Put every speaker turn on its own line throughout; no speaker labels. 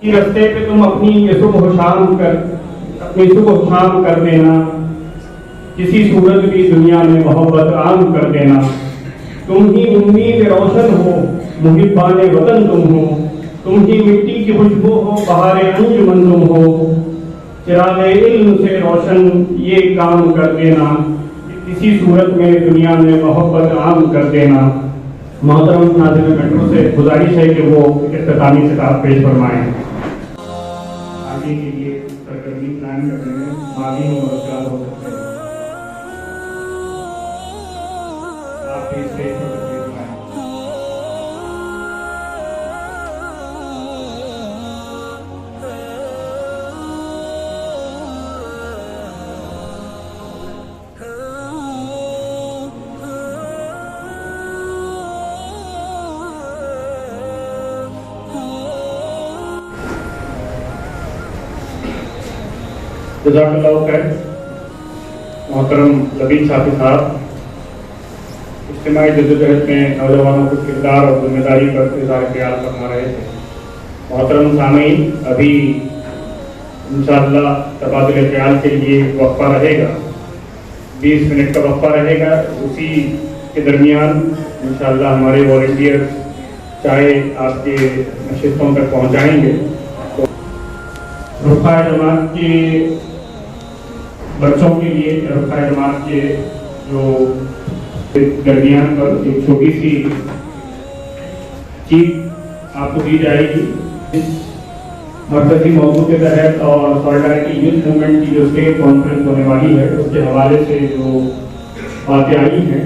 कि रस्ते पे तुम अपनी सुबह शाम कर देना, किसी सूरत भी दुनिया में मोहब्बत आम कर देना। तुम ही उम्मीद रोशन हो, मुहिब्बान वतन तुम हो, तुम ही मिट्टी की खुशबू हो, बहारे अंजुमन तुम हो। चिरागे इल्म से रोशन ये काम कर देना, किसी सूरत में दुनिया में मोहब्बत आम कर देना। मोहतरम नाज़रीन मेट्रो से गुजारिश है कि वो इख्तितामी खिताब पेश फरमाएं। आगे के लिए सरगर्मी प्लान करने में माली और मददगार हो सकते हैं। आप इस स्टेज पर तशरीफ लाएं। जज़ाकल्लाहु खैर। मोहतरम लबीब साफी साहब इज्तिमाई जद्दोजहद में नौजवानों के किरदार और जिम्मेदारी पर इज़हार ख्याल फरमा रहे थे। मोहतरम सामीन, अभी इंशाअल्लाह तबादुल ख्याल के लिए वक्फा रहेगा, 20 मिनट का वक्फा रहेगा। उसी के दरमियान इंशाअल्लाह हमारे वॉलंटियर्स चाहे आपके नशिस्तों तक पहुँचाएँगे। तो रुफ़ा जमात के बच्चों के लिए रुफ़ा जमात के जो दरमियान पर एक छोटी सी चीज आपको दी जाएगी। मरकजी मौजू के तहत और सॉलिडारिटी यूथ मूवमेंट की जो स्टेट कॉन्फ्रेंस होने वाली है उसके हवाले से जो बातें आई हैं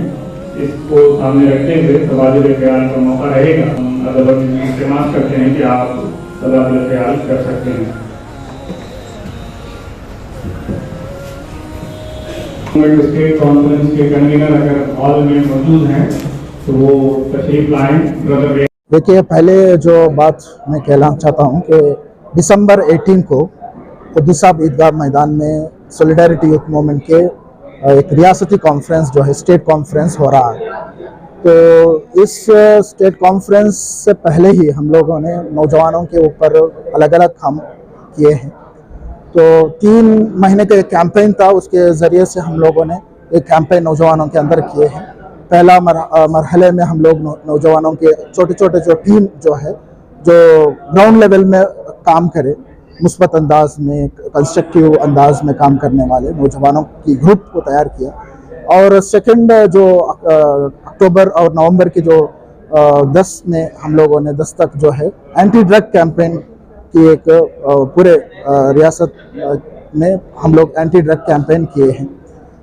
इसको सामने रखते हुए तबादुल ख्याल का मौका रहेगा। हम अदब इस्तेमाल करते हैं कि आप तबादुल ख्याल कर सकते हैं। स्टेट कॉन्फ्रेंस के कन्वीनर अगर हॉल में मौजूद हैं तो वो तशरीफ लाएं। ब्रदर
देखिए, पहले जो बात मैं कहना चाहता हूँ कि दिसंबर 18 को कुद्दुसाब ईदगाह मैदान में सॉलिडारिटी यूथ मूवमेंट के एक रियासती कॉन्फ्रेंस जो है स्टेट कॉन्फ्रेंस हो रहा है। तो इस स्टेट कॉन्फ्रेंस से पहले ही हम लोगों ने नौजवानों के ऊपर अलग अलग काम किए हैं। तो 3 महीने का एक कैंपेन था, उसके ज़रिए से हम लोगों ने एक कैंपेन नौजवानों के अंदर किए हैं। पहला मरहले में हम लोग नौजवानों के छोटे छोटे जो टीम जो है जो ग्राउंड लेवल में काम करे, मुस्बत अंदाज में कंस्ट्रक्टिव अंदाज में काम करने वाले नौजवानों की ग्रुप को तैयार किया। और सेकंड जो अक्टूबर और नवंबर के जो 10 में हम लोगों ने 10 तक जो है एंटी ड्रग कैंपेन की एक पूरे रियासत में हम लोग एंटी ड्रग कैंपेन किए हैं।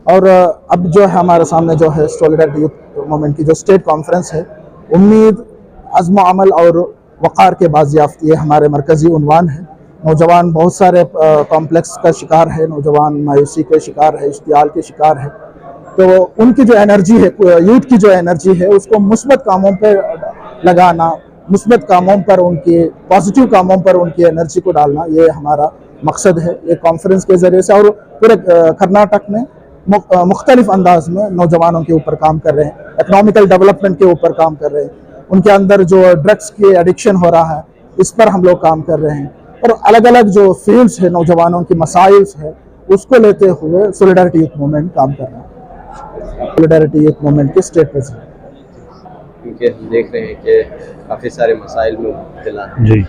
और अब जो है हमारे सामने जो है सॉलिडारिटी यूथ मूवमेंट की जो स्टेट कॉन्फ्रेंस है, उम्मीद, अज़्म अमल और वक़ार के बाज़ियाफ़त ये हमारे मरकज़ी उन्वान है। नौजवान बहुत सारे कॉम्प्लेक्स का शिकार है, नौजवान मायूसी के शिकार है, इश्तियाल के शिकार है। तो उनकी जो एनर्जी है, यूथ की जो एनर्जी है, उसको मुस्बत कामों पर लगाना, मुस्बत कामों पर उनके पॉजिटिव कामों पर उनकी एनर्जी को डालना, ये हमारा मकसद है ये कॉन्फ्रेंस के ज़रिए से। और पूरे कर्नाटक में मुख्तलिफ अंदाज में नौजवानों के ऊपर काम कर रहे हैं, इकनॉमिकल डेवलपमेंट के ऊपर काम कर रहे हैं, उनके अंदर जो ड्रग्स की एडिक्शन हो रहा है इस पर हम लोग काम कर रहे हैं। और अलग अलग जो फील्ड्स है, नौजवानों की मसाइल्स है, उसको लेते हुए सॉलिडारिटी यूथ मूवमेंट काम कर रहा है। सॉलिडारिटी यूथ मूवमेंट के स्टेट प्रेसिडेंट,
क्योंकि हम देख रहे हैं कि काफ़ी सारे मसाइल में मुब्तला है जी।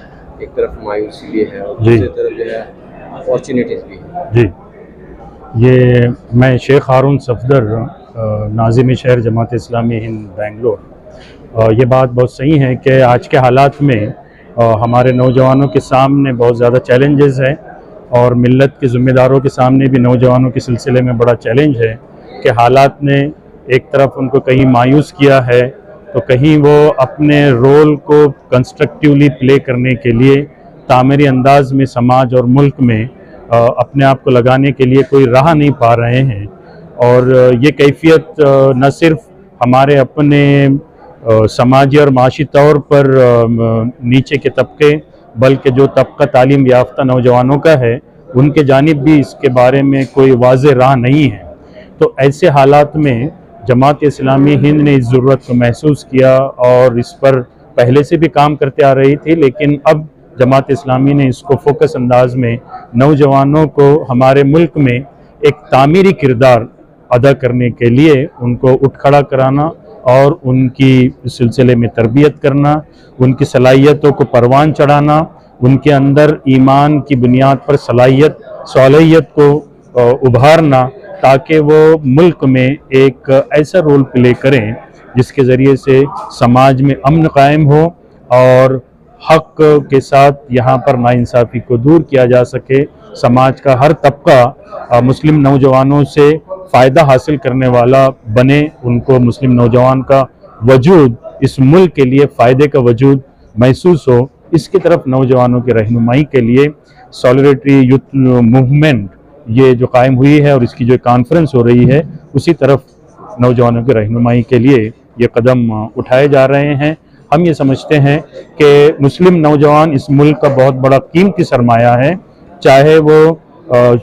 एक तरफ मायूसी भी है और दूसरी तरफ जो है अपॉर्चुनिटीज़ भी है जी।
ये मैं शेख हारून सफदर, नाज़िम शहर जमात इस्लामी हिंद बेंगलोर। ये बात बहुत सही है कि आज के हालात में हमारे नौजवानों के सामने बहुत ज़्यादा चैलेंजेस हैं और मिल्लत के ज़िम्मेदारों के सामने भी नौजवानों के सिलसिले में बड़ा चैलेंज है कि हालात ने एक तरफ उनको कहीं मायूस किया है तो कहीं वो अपने रोल को कंस्ट्रक्टिवली प्ले करने के लिए तामीरी अंदाज में समाज और मुल्क में अपने आप को लगाने के लिए कोई राह नहीं पा रहे हैं। और ये कैफियत न सिर्फ हमारे अपने समाजी और माशी तौर पर नीचे के तबके, बल्कि जो तबका तालीम याफ्ता नौजवानों का है उनके जानिब भी इसके बारे में कोई वाज़ेह राह नहीं है। तो ऐसे हालात में जमात इस्लामी हिंद ने इस ज़रूरत को महसूस किया और इस पर पहले से भी काम करते आ रही थी, लेकिन अब जमात इस्लामी ने इसको फोकस अंदाज में नौजवानों को हमारे मुल्क में एक तामीरी किरदार अदा करने के लिए उनको उठ खड़ा कराना और उनकी सिलसिले में तरबियत करना, उनकी सलाहियतों को परवान चढ़ाना, उनके अंदर ईमान की बुनियाद पर सलाहियत को उभारना, ताकि वो मुल्क में एक ऐसा रोल प्ले करें जिसके ज़रिए से समाज में अमन कायम हो और हक के साथ यहाँ पर नाइंसाफ़ी को दूर किया जा सके। समाज का हर तबका मुस्लिम नौजवानों से फ़ायदा हासिल करने वाला बने, उनको मुस्लिम नौजवान का वजूद इस मुल्क के लिए फ़ायदे का वजूद महसूस हो, इसकी तरफ नौजवानों की रहनुमाई के लिए सॉलिडरिटी यूथ मूवमेंट ये जो कायम हुई है और इसकी जो कॉन्फ्रेंस हो रही है, उसी तरफ नौजवानों की रहनुमाई के लिए ये कदम उठाए जा रहे हैं। हम ये समझते हैं कि मुस्लिम नौजवान इस मुल्क का बहुत बड़ा कीमती सरमाया है, चाहे वो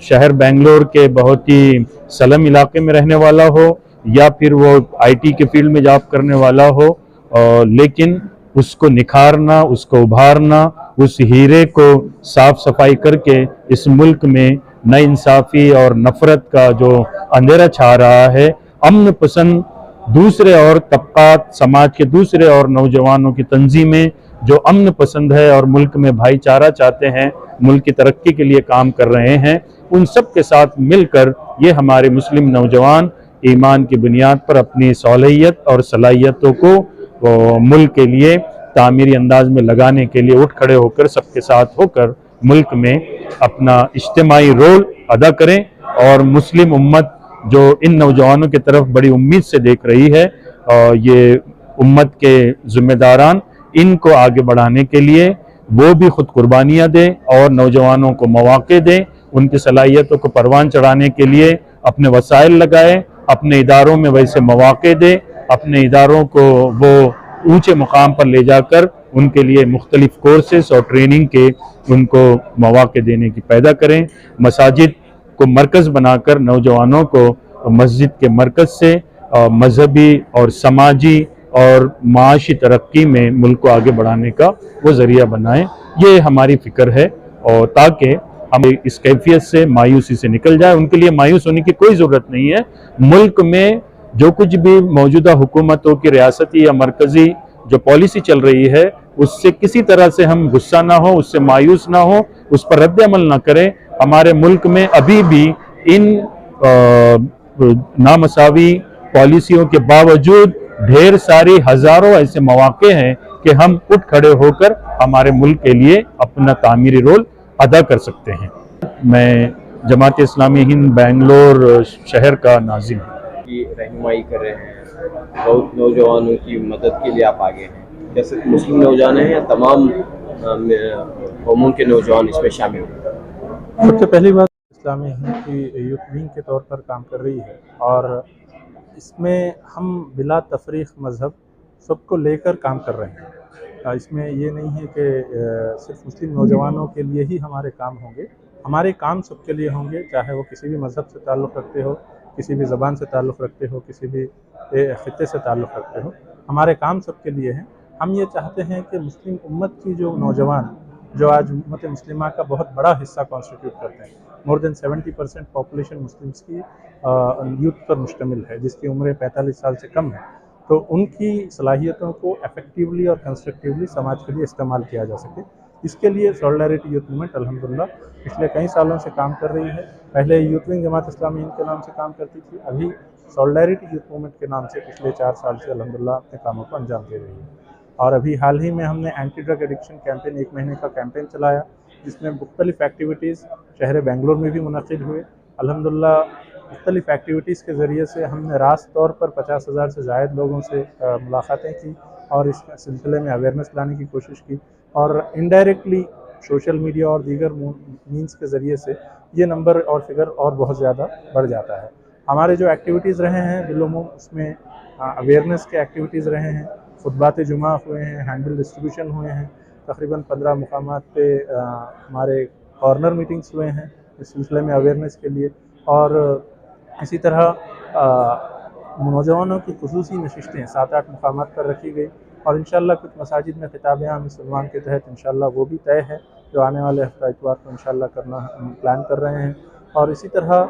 शहर बेंगलोर के बहुत ही सलम इलाके में रहने वाला हो या फिर वो आईटी के फील्ड में जॉब करने वाला हो, लेकिन उसको निखारना, उसको उभारना, उस हीरे को साफ सफाई करके इस मुल्क में नाइंसाफ़ी और नफ़रत का जो अंधेरा छा रहा है, अमन पसंद दूसरे और तबकात, समाज के दूसरे और नौजवानों की तंजीमें जो अमन पसंद है और मुल्क में भाईचारा चाहते हैं, मुल्क की तरक्की के लिए काम कर रहे हैं, उन सब के साथ मिलकर ये हमारे मुस्लिम नौजवान ईमान की बुनियाद पर अपनी सलाहियत और सलाहियतों को मुल्क के लिए तामीरी अंदाज में लगाने के लिए उठ खड़े होकर सबके साथ होकर मुल्क में अपना इज्तिमाई रोल अदा करें और मुस्लिम उम्मत जो इन नौजवानों की तरफ बड़ी उम्मीद से देख रही है, ये उम्मत के ज़िम्मेदारान इनको आगे बढ़ाने के लिए वो भी खुद कुर्बानियाँ दें और नौजवानों को मौक़े दें, उनकी सलाहियतों को परवान चढ़ाने के लिए अपने वसाइल लगाएं, अपने इदारों में वैसे मौक़े दें, अपने इदारों को वो ऊंचे मुकाम पर ले जाकर उनके लिए मुख्तलिफ कोर्सेस और ट्रेनिंग के उनको मौक़े देने की पैदा करें। मसाजिद को मरकज़ बनाकर नौजवानों को मस्जिद के मरकज़ से मजहबी और समाजी और माशी तरक्की में मुल्क को आगे बढ़ाने का वो ज़रिया बनाएं, ये हमारी फ़िक्र है। और ताकि हम इस कैफियत से, मायूसी से निकल जाए। उनके लिए मायूस होने की कोई ज़रूरत नहीं है। मुल्क में जो कुछ भी मौजूदा हुकूमतों की रियासती या मरकज़ी जो पॉलिसी चल रही है, उससे किसी तरह से हम गुस्सा ना हो, उससे मायूस ना हो, उस पर रद्द अमल ना करें। हमारे मुल्क में अभी भी इन नामसावी पॉलिसियों के बावजूद ढेर सारी हज़ारों ऐसे मौक़े हैं कि हम उठ खड़े होकर हमारे मुल्क के लिए अपना तामीरी रोल अदा कर सकते हैं। मैं जमात इस्लामी हिंद बेंगलोर शहर का नाज़िम हूँ।
की रहनुमाई कर रहे हैं, बहुत नौजवानों की मदद के लिए आप आगे हैं, क्या सिर्फ मुस्लिम नौजवान हैं या तमाम कौमों के नौजवान इसमें शामिल हैं?
सबसे पहली बात, इस्लामी हिंद की यूथ विंग के तौर पर काम कर रही है और इसमें हम बिला तफरीक मज़हब सबको लेकर काम कर रहे हैं। इसमें ये नहीं है कि सिर्फ मुस्लिम नौजवानों के लिए ही हमारे काम होंगे, हमारे काम सबके लिए होंगे, चाहे वो किसी भी मज़हब से ताल्लुक़ रखते हो, किसी भी ज़बान से ताल्लुक़ रखते हो, किसी भी ख़ित्ते से ताल्लुक़ रखते हो, हमारे काम सबके लिए हैं। हम ये चाहते हैं कि मुस्लिम उम्मत की जो नौजवान, जो आज उम्मत मुस्लिमा का बहुत बड़ा हिस्सा कॉन्स्टिट्यूट करते हैं, मोर देन 70% पॉपुलेशन मुस्लिम्स की यूथ पर मुश्तमिल है, जिसकी उम्र 45 साल से कम है, तो उनकी सलाहियतों को इफ़ेक्टिवली और कंस्ट्रक्टिवली समाज के लिए इस्तेमाल किया जा सके। इसके लिए सॉलिडारिटी यूथ मूवमेंट अल्हम्दुलिल्लाह पिछले कई सालों से काम कर रही है। पहले यूथ विंग जमात इस्लामी हिंद के नाम से काम करती थी, अभी सॉलिडारिटी यूथ मूवमेंट के नाम से पिछले 4 साल से अल्हम्दुलिल्लाह अपने कामों को अंजाम दे रही है। और अभी हाल ही में हमने एंटी ड्रग एडिक्शन कैंपेन 1 महीने का कैंपेन चलाया, जिसमें मुख्तलिफ़ एक्टिविटीज़ शहर बेंगलोर में भी मुनक़िद हुए। अल्हम्दुलिल्लाह मुख्तलिफ़ एक्टिविटीज़ के ज़रिए से हमने रास्त तौर पर 50,000 से ज़ायद लोगों से मुलाकातें की और इस सिलसिले में अवेयरनेस लाने की कोशिश की, और इनडायरेक्टली सोशल मीडिया और दीगर मीन्स के ज़रिए से ये नंबर और फिगर और बहुत ज़्यादा बढ़ जाता है। हमारे जो एक्टिविटीज़ रहे हैं बिलुमूम, उसमें अवेयरनेस के एक्टिविटीज़ रहे हैं, खुतबात जुमा हुए हैं, हैंडबिल डिस्ट्रीब्यूशन हुए हैं, तकरीबन 15 मुकामात पे हमारे कॉर्नर मीटिंग्स हुए हैं इस सिलसिले में अवेयरनेस के लिए। और इसी तरह नौजवानों की खुसूसी नशिस्तें 7-8 मुकामात पर रखी गई اور انشاءاللہ کچھ مساجد میں خطاب عام اس عنوان کے تحت انشاءاللہ وہ بھی طے ہے جو آنے والے ہفتہ اتوار کو انشاءاللہ کرنا ہم پلان کر رہے ہیں. اور اسی طرح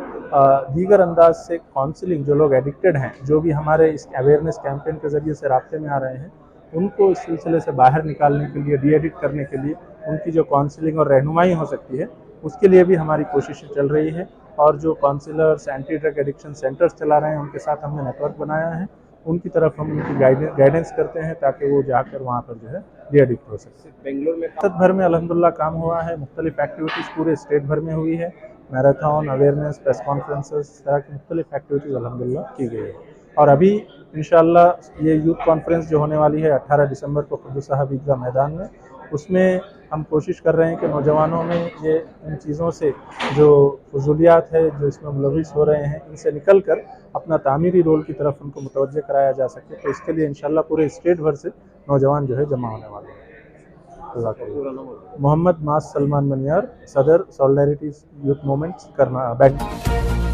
دیگر انداز سے کاؤنسلنگ جو لوگ ایڈکٹڈ ہیں جو بھی ہمارے اس اویئرنیس کیمپین کے ذریعے سے رابطے میں آ رہے ہیں ان کو اس سلسلے سے باہر نکالنے کے لیے ڈی ایڈکٹ کرنے کے لیے ان کی جو کاؤنسلنگ اور رہنمائی ہو سکتی ہے اس کے لیے بھی ہماری کوششیں چل رہی ہے. اور جو counsellors anti drug addiction centres چلا رہے ہیں ان کے ساتھ ہم نے نیٹ ورک بنایا ہے, ان کی طرف ہم ان کی گائیڈنس کرتے ہیں تاکہ وہ جا کر وہاں پر جو ہے ڈی ایڈکٹ ہو سکے.
بنگلور میں
ریاست بھر میں الحمدللہ کام ہوا ہے, مختلف ایکٹیویٹیز پورے اسٹیٹ بھر میں ہوئی ہے, میراتھن, اویئرنیس, پریس کانفرنسز, اس طرح کی مختلف ایکٹیویٹیز الحمدللہ کی گئی ہے. اور ابھی انشاءاللہ یہ یوتھ کانفرنس جو ہونے والی ہے 18 دسمبر کو قدس صاحب عیدگاہ میدان میں, اس میں ہم کوشش کر رہے ہیں کہ نوجوانوں میں یہ ان چیزوں سے جو فضولیات ہے جو اس میں ملوث ہو رہے ہیں ان سے نکل کر اپنا تعمیری رول کی طرف ان کو متوجہ کرایا جا سکے. تو اس کے لیے انشاءاللہ پورے اسٹیٹ بھر سے نوجوان جو ہے جمع ہونے والے ہیں. اللہ کا محمد ماس سلمان منیار, صدر سولیڈریٹی یوتھ موومنٹ کرنا بینک.